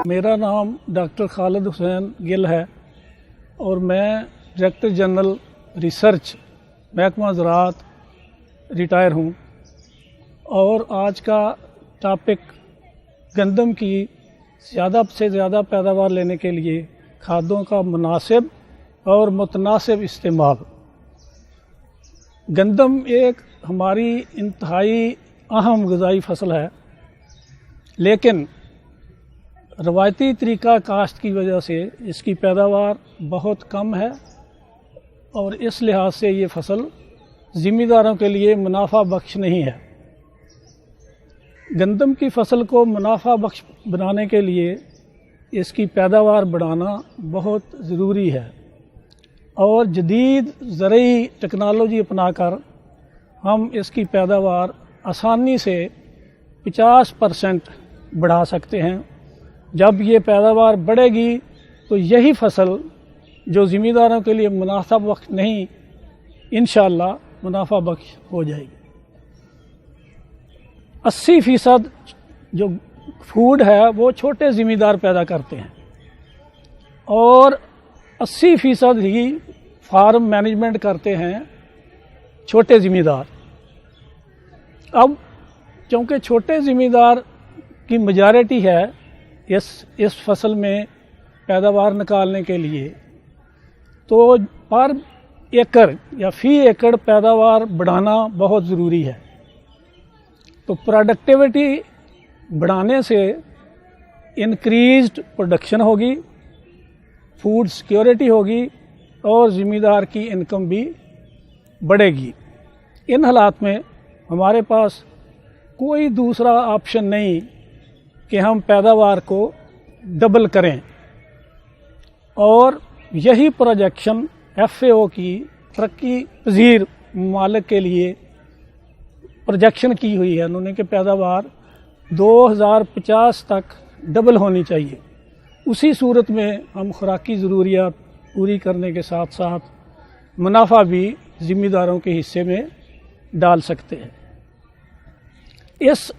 मेरा नाम डॉक्टर खालिद हुसैन गिल है और मैं डायरेक्टर जनरल रिसर्च महकमा ज़राअत रिटायर हूँ। और आज का टॉपिक गंदम की ज़्यादा से ज़्यादा पैदावार लेने के लिए खादों का मुनासिब और मुतनासिब इस्तेमाल। गंदम एक हमारी इंतहाई अहम ग़िज़ाई फसल है, लेकिन रवायती तरीका काश्त की वजह से इसकी पैदावार बहुत कम है और इस लिहाज से ये फसल ज़िम्मेदारों के लिए मुनाफा बख्श नहीं है। गंदम की फसल को मुनाफा बख्श बनाने के लिए इसकी पैदावार बढ़ाना बहुत ज़रूरी है और जदीद ज़रई टेक्नोलॉजी अपनाकर हम इसकी पैदावार आसानी से 50% बढ़ा सकते हैं। जब ये पैदावार बढ़ेगी तो यही फसल जो ज़िम्मेदारों के लिए मुनाफा बख्श नहीं, इंशाअल्लाह मुनाफा बख्श हो जाएगी। 80% जो फूड है वो छोटे ज़िम्मेदार पैदा करते हैं और 80% ही फार्म मैनेजमेंट करते हैं छोटे ज़िम्मेदार। अब चूँकि छोटे ज़िम्मेदार की मेजॉरिटी है इस फसल में पैदावार निकालने के लिए, तो पर एकड़ या फी एकड़ पैदावार बढ़ाना बहुत ज़रूरी है। तो प्रोडक्टिविटी बढ़ाने से इंक्रीज्ड प्रोडक्शन होगी, फूड सिक्योरिटी होगी और ज़िम्मेदार की इनकम भी बढ़ेगी। इन हालात में हमारे पास कोई दूसरा ऑप्शन नहीं कि हम पैदावार को डबल करें और यही प्रोजेक्शन FAO की तरक्की पजीर ममालिक के लिए प्रोजेक्शन की हुई है उन्होंने कि पैदावार 2050 तक डबल होनी चाहिए। उसी सूरत में हम खुराकी ज़रूरियात पूरी करने के साथ साथ मुनाफा भी ज़िम्मेदारों के हिस्से में डाल सकते हैं। इस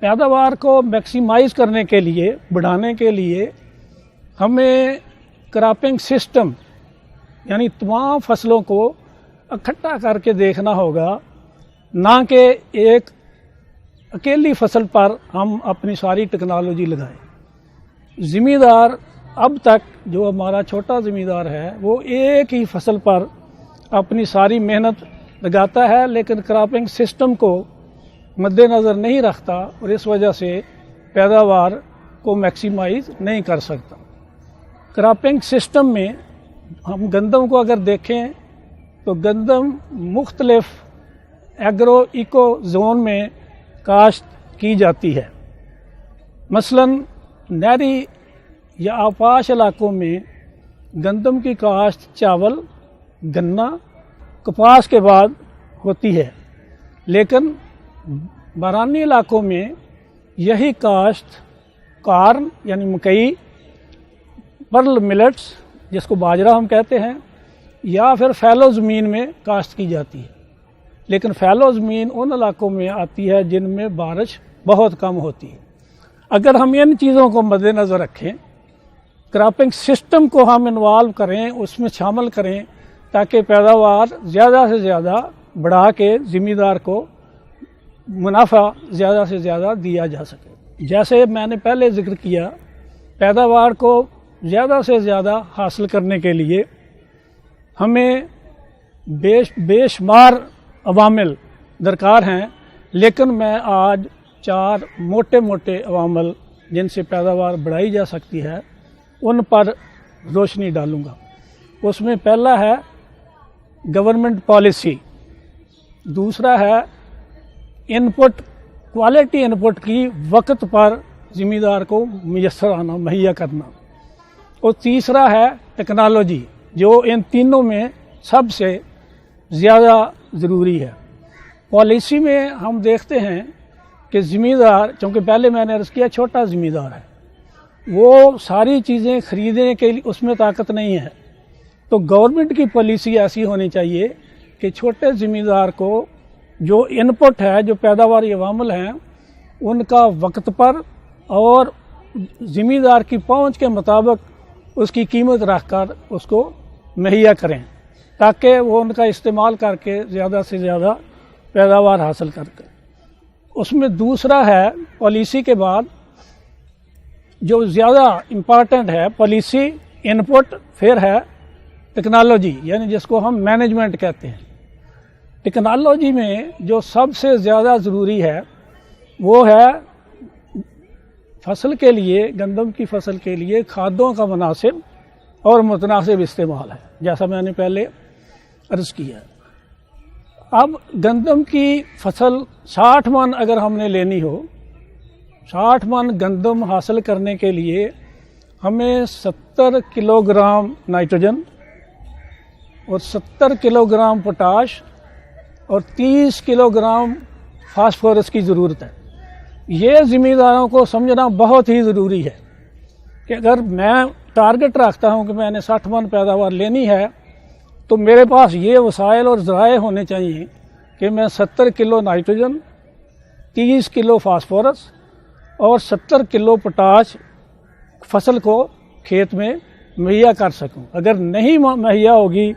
पैदावार को मैक्सिमाइज़ करने के लिए, बढ़ाने के लिए हमें क्रॉपिंग सिस्टम यानी तमाम फसलों को इकट्ठा करके देखना होगा, ना कि एक अकेली फसल पर हम अपनी सारी टेक्नोलॉजी लगाएं। ज़िम्मेदार अब तक जो हमारा छोटा ज़िम्मेदार है वो एक ही फसल पर अपनी सारी मेहनत लगाता है, लेकिन क्रॉपिंग सिस्टम को मद्देनज़र नहीं रखता और इस वजह से पैदावार को मैक्सिमाइज़ नहीं कर सकता। क्रॉपिंग सिस्टम में हम गंदम को अगर देखें तो गंदम मुख्तलिफ एग्रो इको जोन में काश्त की जाती है। मसलन नहरी या आपाश इलाकों में गंदम की काश्त चावल, गन्ना, कपास के बाद होती है, लेकिन बारानी इलाकों में यही काश्त कार्न यानी मकई, पर्ल मिलेट्स जिसको बाजरा हम कहते हैं, या फिर फैलो ज़मीन में काश्त की जाती है। लेकिन फैलो ज़मीन उन इलाकों में आती है जिनमें बारिश बहुत कम होती है। अगर हम इन चीज़ों को मद्देनज़र रखें, क्रॉपिंग सिस्टम को हम इन्वॉल्व करें, उसमें शामिल करें, ताकि पैदावार ज़्यादा से ज़्यादा बढ़ा के ज़िम्मेदार को मुनाफा ज़्यादा से ज़्यादा दिया जा सके। जैसे मैंने पहले ज़िक्र किया, पैदावार को ज़्यादा से ज़्यादा हासिल करने के लिए हमें बेशुमार अवामिल दरकार हैं, लेकिन मैं आज 4 मोटे मोटे अवामिल जिनसे पैदावार बढ़ाई जा सकती है उन पर रोशनी डालूँगा। उसमें पहला है गवर्नमेंट पॉलिसी, दूसरा है इनपुट, क्वालिटी इनपुट की वक्त पर ज़िम्मेदार को मुयस्सर आना, मुहैया करना, और तीसरा है टेक्नोलॉजी, जो इन तीनों में सबसे ज़्यादा ज़रूरी है। पॉलिसी में हम देखते हैं कि ज़िम्मेदार, चूँकि पहले मैंने अर्ज़ किया छोटा ज़िम्मेदार है, वो सारी चीज़ें ख़रीदने के लिए उसमें ताकत नहीं है। तो गवर्नमेंट की पॉलिसी ऐसी होनी चाहिए कि छोटे ज़िम्मेदार को जो इनपुट है, जो पैदावारी अवामिल हैं, उनका वक्त पर और ज़िम्मेदार की पहुंच के मुताबिक उसकी कीमत रख कर उसको मुहैया करें, ताकि वो उनका इस्तेमाल करके ज़्यादा से ज़्यादा पैदावार हासिल करके। उसमें दूसरा है पॉलिसी के बाद जो ज़्यादा इम्पॉर्टेंट है, पॉलिसी, इनपुट, फिर है टेक्नोलॉजी, यानी जिसको हम मैनेजमेंट कहते हैं। टेक्नोलॉजी में जो सबसे ज़्यादा ज़रूरी है वो है फसल के लिए, गंदम की फसल के लिए खादों का मुनासिब और मुतनासिब इस्तेमाल है, जैसा मैंने पहले अर्ज़ किया। अब गंदम की फसल 60 मन अगर हमने लेनी हो, 60 मन गंदम हासिल करने के लिए हमें 70 किलोग्राम नाइट्रोजन और 70 किलोग्राम पोटाश और 30 किलोग्राम फास्फोरस की ज़रूरत है। ये ज़िम्मेदारों को समझना बहुत ही ज़रूरी है कि अगर मैं टारगेट रखता हूं कि मैंने 60 मन पैदावार लेनी है, तो मेरे पास ये वसाइल और ज़राए होने चाहिए कि मैं 70 किलो नाइट्रोजन, 30 किलो फास्फोरस और 70 किलो पोटाश फसल को खेत में मुहैया कर सकूं। अगर नहीं मुहैया होगी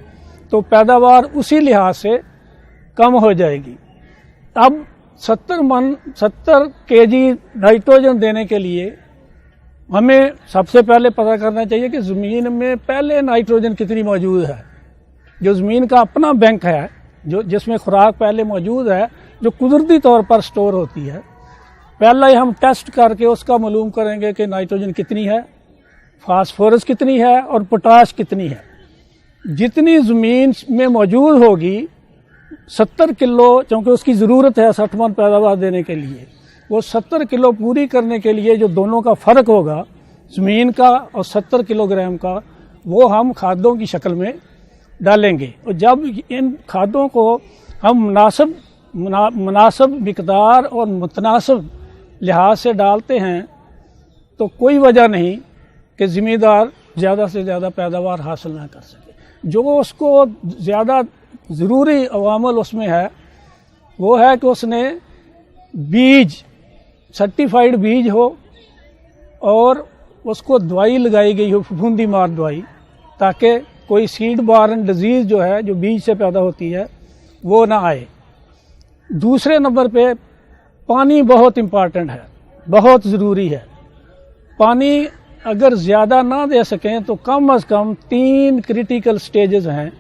तो पैदावार उसी लिहाज से कम हो जाएगी। अब 70 केजी नाइट्रोजन देने के लिए हमें सबसे पहले पता करना चाहिए कि ज़मीन में पहले नाइट्रोजन कितनी मौजूद है। जो ज़मीन का अपना बैंक है, जो जिसमें खुराक पहले मौजूद है, जो कुदरती तौर पर स्टोर होती है, पहले ही हम टेस्ट करके उसका मालूम करेंगे कि नाइट्रोजन कितनी है, फास्फोरस कितनी है और पोटाश कितनी है। जितनी ज़मीन में मौजूद होगी 70 किलो, क्योंकि उसकी ज़रूरत है 60 मन पैदावार देने के लिए, वो 70 किलो पूरी करने के लिए जो दोनों का फ़र्क होगा, ज़मीन का और 70 किलोग्राम का, वो हम खादों की शक्ल में डालेंगे। और जब इन खादों को हम मुनासिब मिकदार और मुतनासिब लिहाज से डालते हैं तो कोई वजह नहीं कि ज़िम्मेदार ज़्यादा से ज़्यादा पैदावार हासिल ना कर सके। जो उसको ज़्यादा ज़रूरी अवामल उसमें है वो है कि उसने बीज, सर्टिफाइड बीज हो और उसको दवाई लगाई गई हो, फफूंदी मार दवाई, ताकि कोई सीड बॉर्न डिजीज़ जो है, जो बीज से पैदा होती है, वो ना आए। दूसरे नंबर पे पानी बहुत इम्पॉर्टेंट है, बहुत ज़रूरी है। पानी अगर ज़्यादा ना दे सकें तो कम अज़ कम 3 क्रिटिकल स्टेजेस हैं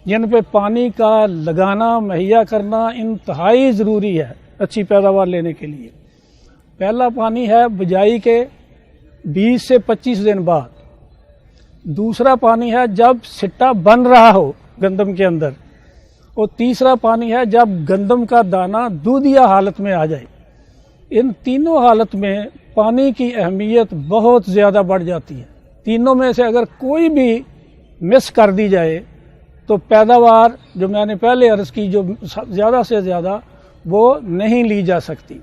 जिन पे पानी का लगाना, मुहैया करना इंतहाई ज़रूरी है अच्छी पैदावार लेने के लिए। पहला पानी है बिजाई के 20 से 25 दिन बाद। दूसरा पानी है जब सिट्टा बन रहा हो गंदम के अंदर, और तीसरा पानी है जब गंदम का दाना दूधिया हालत में आ जाए। इन तीनों हालत में पानी की अहमियत बहुत ज़्यादा बढ़ जाती है। तीनों में से अगर कोई भी मिस कर दी जाए तो पैदावार, जो मैंने पहले अर्ज़ की, जो ज़्यादा से ज़्यादा, वो नहीं ली जा सकती।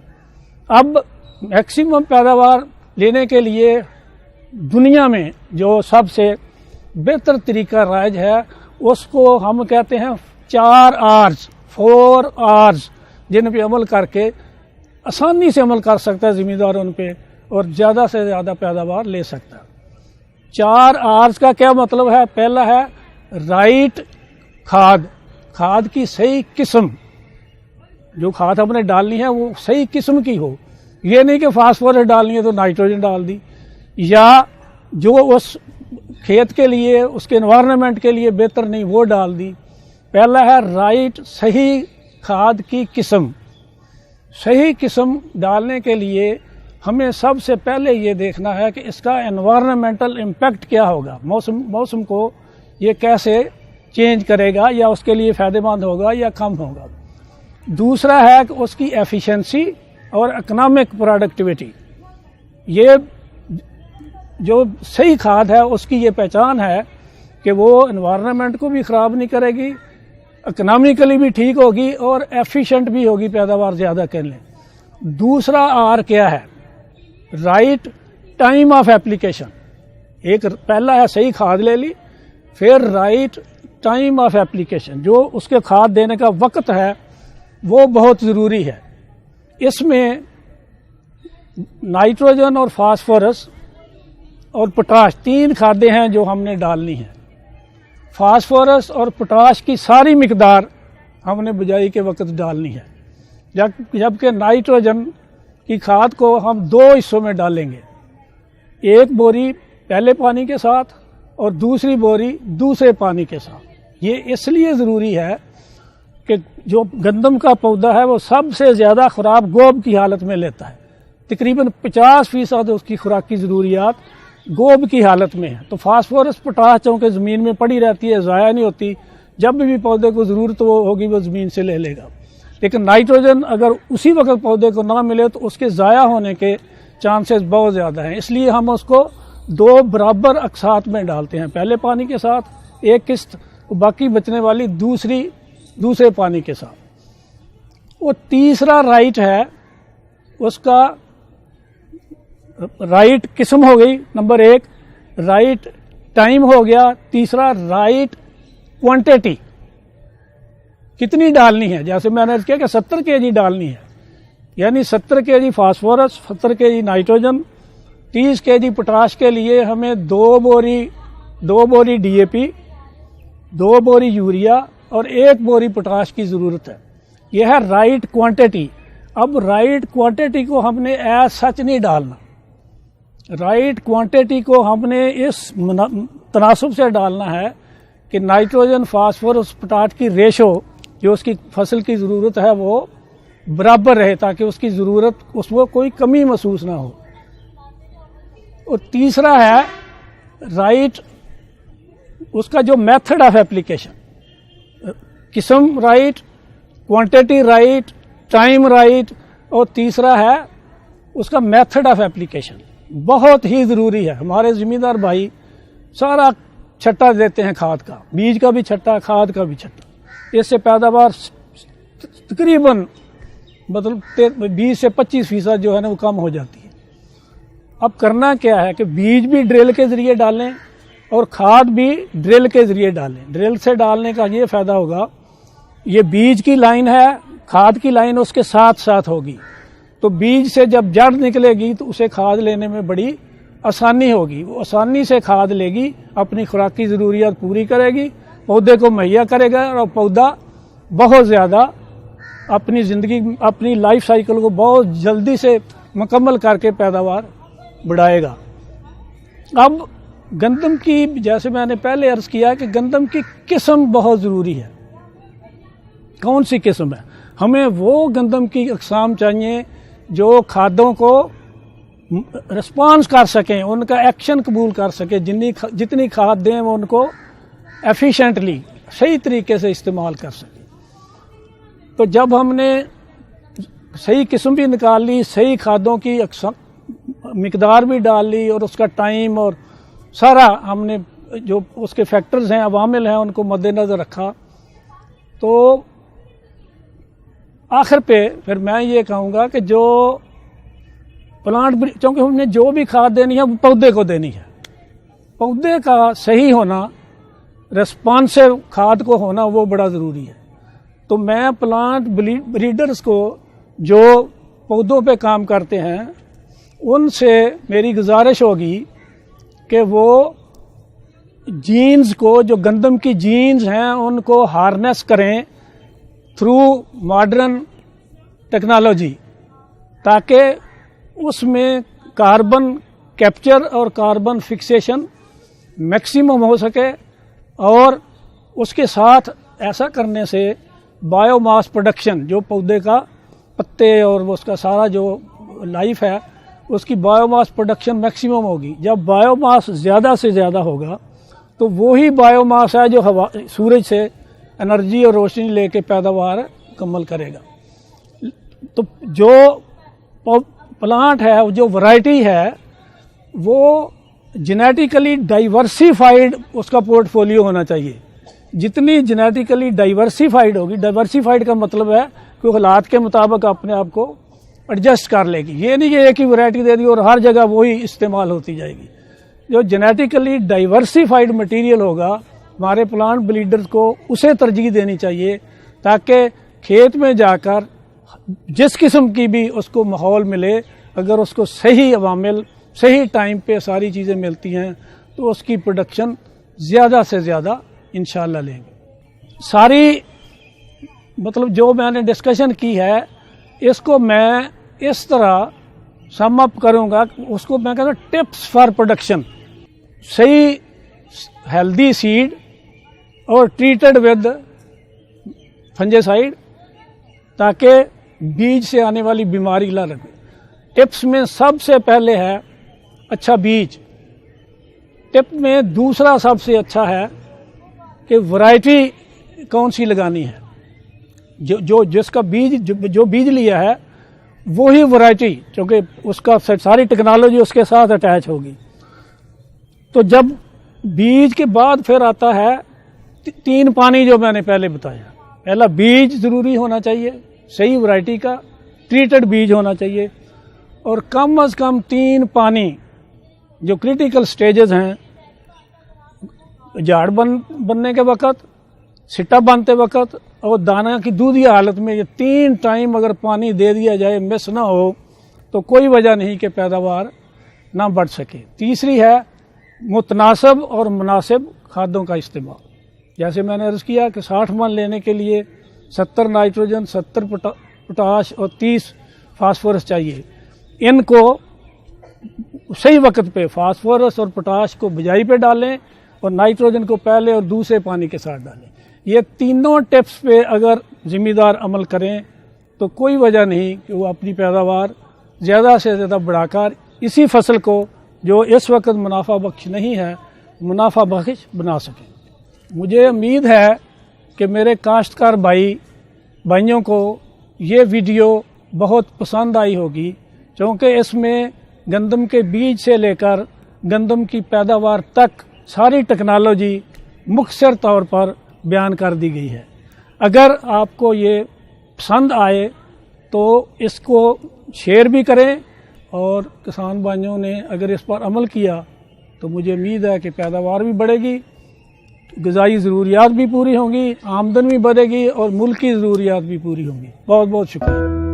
अब मैक्सिमम पैदावार लेने के लिए दुनिया में जो सबसे बेहतर तरीका राइज है उसको हम कहते हैं 4 R's, जिन पे अमल करके आसानी से अमल कर सकता है ज़िम्मेदार उन पे, और ज़्यादा से ज़्यादा पैदावार ले सकता है। 4 R's का क्या मतलब है? पहला है राइट खाद, खाद की सही किस्म, जो खाद हमने डालनी है वो सही किस्म की हो। ये नहीं कि फास्फोरस डालनी है तो नाइट्रोजन डाल दी, या जो उस खेत के लिए, उसके एनवायरनमेंट के लिए बेहतर नहीं वो डाल दी। पहला है राइट, सही खाद की किस्म। सही किस्म डालने के लिए हमें सबसे पहले ये देखना है कि इसका एनवायरनमेंटल इम्पैक्ट क्या होगा, मौसम को ये कैसे चेंज करेगा, या उसके लिए फ़ायदेमंद होगा या कम होगा। दूसरा है कि उसकी एफिशिएंसी और इकोनॉमिक प्रोडक्टिविटी। ये जो सही खाद है उसकी ये पहचान है कि वो एनवायरनमेंट को भी ख़राब नहीं करेगी, इकोनॉमिकली भी ठीक होगी और एफिशिएंट भी होगी, पैदावार ज़्यादा कर लें। दूसरा आर क्या है? Right time of application. एक पहला है सही खाद ले ली, फिर राइट टाइम ऑफ एप्लीकेशन, जो उसके खाद देने का वक्त है वो बहुत ज़रूरी है। इसमें नाइट्रोजन और फास्फोरस और पोटाश 3 खादें हैं जो हमने डालनी है। फास्फोरस और पोटाश की सारी मिकदार हमने बुझाई के वक्त डालनी है, जबकि नाइट्रोजन की खाद को हम 2 हिस्सों में डालेंगे, एक बोरी पहले पानी के साथ और दूसरी बोरी दूसरे पानी के साथ। ये इसलिए ज़रूरी है कि जो गंदम का पौधा है वो सबसे ज़्यादा खुराक गोब की हालत में लेता है, तकरीबन 50% उसकी खुराक की ज़रूरियात गोब की हालत में है। तो फास्फोरस पोटाश चूँकि ज़मीन में पड़ी रहती है, ज़ाया नहीं होती, जब भी पौधे को ज़रूरत होगी वो ज़मीन से ले लेगा। लेकिन नाइट्रोजन अगर उसी वक्त पौधे को ना मिले तो उसके ज़ाया होने के चांसेस बहुत ज़्यादा हैं। इसलिए हम उसको 2 बराबर अकसात में डालते हैं, पहले पानी के साथ एक किस्त, बाकी बचने वाली दूसरे पानी के साथ। वो तीसरा राइट है, उसका राइट किस्म हो गई नंबर 1, राइट टाइम हो गया, तीसरा राइट क्वांटिटी कितनी डालनी है। जैसे मैंने अर्ज किया कि 70 kg डालनी है, यानी 70 kg phosphorus, 70 kg nitrogen, 30 kg potash के लिए हमें 2 बोरी DAP, 2 बोरी यूरिया और 1 बोरी पोटाश की ज़रूरत है। यह है राइट क्वांटिटी। अब राइट क्वांटिटी को हमने एज सच नहीं डालना, राइट क्वांटिटी को हमने इस तनासब से डालना है कि नाइट्रोजन फास्फोरस पोटाश की रेशो जो उसकी फसल की ज़रूरत है वो बराबर रहे, ताकि उसकी ज़रूरत उसको कोई कमी महसूस ना हो। और तीसरा है राइट, उसका जो मेथड ऑफ एप्लीकेशन, किस्म right, quantity right, time right, और तीसरा है उसका मेथड ऑफ एप्लीकेशन। बहुत ही ज़रूरी है। हमारे ज़मींदार भाई सारा छट्टा देते हैं, खाद का, बीज का भी छट्टा, खाद का भी छट्टा। इससे पैदावार तकरीबन मतलब 20 से 25% जो है ना वो कम हो जाती है। अब करना क्या है कि बीज भी ड्रिल के ज़रिए डालें और खाद भी ड्रिल के ज़रिए डालें। ड्रिल से डालने का ये फ़ायदा होगा, ये बीज की लाइन है, खाद की लाइन उसके साथ साथ होगी, तो बीज से जब जड़ निकलेगी तो उसे खाद लेने में बड़ी आसानी होगी। वो आसानी से खाद लेगी, अपनी खुराक की ज़रूरियात पूरी करेगी, पौधे को मुहैया करेगा और पौधा बहुत ज़्यादा अपनी ज़िंदगी, अपनी लाइफ साइकिल को बहुत जल्दी से मुकम्मल करके पैदावार बढ़ाएगा। अब गंदम की, जैसे मैंने पहले अर्ज़ किया कि गंदम की किस्म बहुत ज़रूरी है। कौन सी किस्म है? हमें वो गंदम की अक़साम चाहिए जो खादों को रिस्पॉन्स कर सकें, उनका एक्शन कबूल कर सके, जितनी खाद दें वो उनको एफिशिएंटली सही तरीके से इस्तेमाल कर सके। तो जब हमने सही किस्म भी निकाल ली, सही खादों की मिकदार भी डाल ली और उसका टाइम और सारा हमने जो उसके फैक्टर्स हैं, अवामिल हैं, उनको मद्देनज़र रखा, तो आखिर पे फिर मैं ये कहूँगा कि जो प्लांट, क्योंकि हमने जो भी खाद देनी है वो पौधे को देनी है, पौधे का सही होना, रेस्पॉन्सिव खाद को होना वो बड़ा ज़रूरी है। तो मैं प्लांट ब्रीडर्स को जो पौधों पे काम करते हैं उनसे मेरी गुजारिश होगी कि वो जीन्स को, जो गंदम की जीन्स हैं, उनको हार्नेस करें थ्रू मॉडर्न टेक्नोलॉजी, ताकि उसमें कार्बन कैप्चर और कार्बन फिक्सेशन मैक्सिमम हो सके, और उसके साथ ऐसा करने से बायोमास प्रोडक्शन, जो पौधे का पत्ते और उसका सारा जो लाइफ है उसकी बायोमास प्रोडक्शन मैक्सिमम होगी। जब बायोमास ज़्यादा से ज़्यादा होगा तो वही बायोमास है जो हवा, सूरज से एनर्जी और रोशनी लेके पैदावार मुकम्मल करेगा। तो जो प्लांट है, जो वैरायटी है, वो जेनेटिकली डाइवर्सिफाइड उसका पोर्टफोलियो होना चाहिए। जितनी जेनेटिकली डाइवर्सिफाइड होगी, डाइवर्सिफाइड का मतलब है कि हालात के मुताबिक अपने आप को एडजस्ट कर लेगी। ये नहीं कि एक ही वैरायटी दे दी और हर जगह वही इस्तेमाल होती जाएगी। जो जेनेटिकली डाइवर्सिफाइड मटेरियल होगा, हमारे प्लांट ब्रीडर्स को उसे तरजीह देनी चाहिए, ताकि खेत में जाकर जिस किस्म की भी उसको माहौल मिले اگر اس کو صحیح عوامل صحیح ٹائم پہ ساری چیزیں ملتی ہیں تو اس کی پروڈکشن زیادہ سے زیادہ انشاءاللہ لیں گے. ساری مطلب جو میں نے ڈسکشن کی ہے اس کو میں اس طرح سم اپ کروں گا، اس کو میں کہتا ہوں ٹپس فار پروڈکشن. صحیح ہیلدی سیڈ اور ٹریٹڈ ود فنجیسائڈ تاکہ بیج سے آنے والی بیماری نہ لگے. ٹپس میں سب سے پہلے ہے اچھا بیج. ٹپ میں دوسرا سب سے اچھا ہے کہ ورائٹی کون سی لگانی ہے. جس کا بیج جو بیج لیا ہے وہی ورائٹی، کیونکہ اس کا ساری ٹیکنالوجی اس کے ساتھ اٹیچ ہوگی. تو جب بیج کے بعد پھر آتا ہے 3 پانی جو میں نے پہلے بتایا. پہلا بیج ضروری ہونا چاہیے صحیح ورائٹی کا، ٹریٹڈ بیج ہونا چاہیے، اور کم از کم 3 پانی جو کریٹیکل سٹیجز ہیں، جھاڑ بننے کے وقت، سٹا بنتے وقت اور دانہ کی دودھی حالت میں، یہ 3 ٹائم اگر پانی دے دیا جائے، مس نہ ہو، تو کوئی وجہ نہیں کہ پیداوار نہ بڑھ سکے. تیسری ہے متناسب اور مناسب کھادوں کا استعمال. جیسے میں نے عرض کیا کہ 60 من لینے کے لیے 70 نائٹروجن، 70 پوٹاش اور 30 فاسفورس چاہیے. ان کو صحیح وقت پہ فاسفورس اور پوٹاش کو بجائی پہ ڈالیں اور نائٹروجن کو پہلے اور دوسرے پانی کے ساتھ ڈالیں. یہ تینوں ٹپس پہ اگر ذمہ دار عمل کریں تو کوئی وجہ نہیں کہ وہ اپنی پیداوار زیادہ سے زیادہ بڑھا کر اسی فصل کو جو اس وقت منافع بخش نہیں ہے منافع بخش بنا سکیں. مجھے امید ہے کہ میرے کاشتکار بھائیوں کو یہ ویڈیو بہت پسند آئی ہوگی، کیونکہ اس میں گندم کے بیج سے لے کر گندم کی پیداوار تک ساری ٹیکنالوجی مختصر طور پر بیان کر دی گئی ہے. اگر آپ کو یہ پسند آئے تو اس کو شیئر بھی کریں، اور کسان بھائیوں نے اگر اس پر عمل کیا تو مجھے امید ہے کہ پیداوار بھی بڑھے گی، غذائی ضروریات بھی پوری ہوں گی، آمدن بھی بڑھے گی اور ملک کی ضروریات بھی پوری ہوں گی. بہت بہت شکریہ.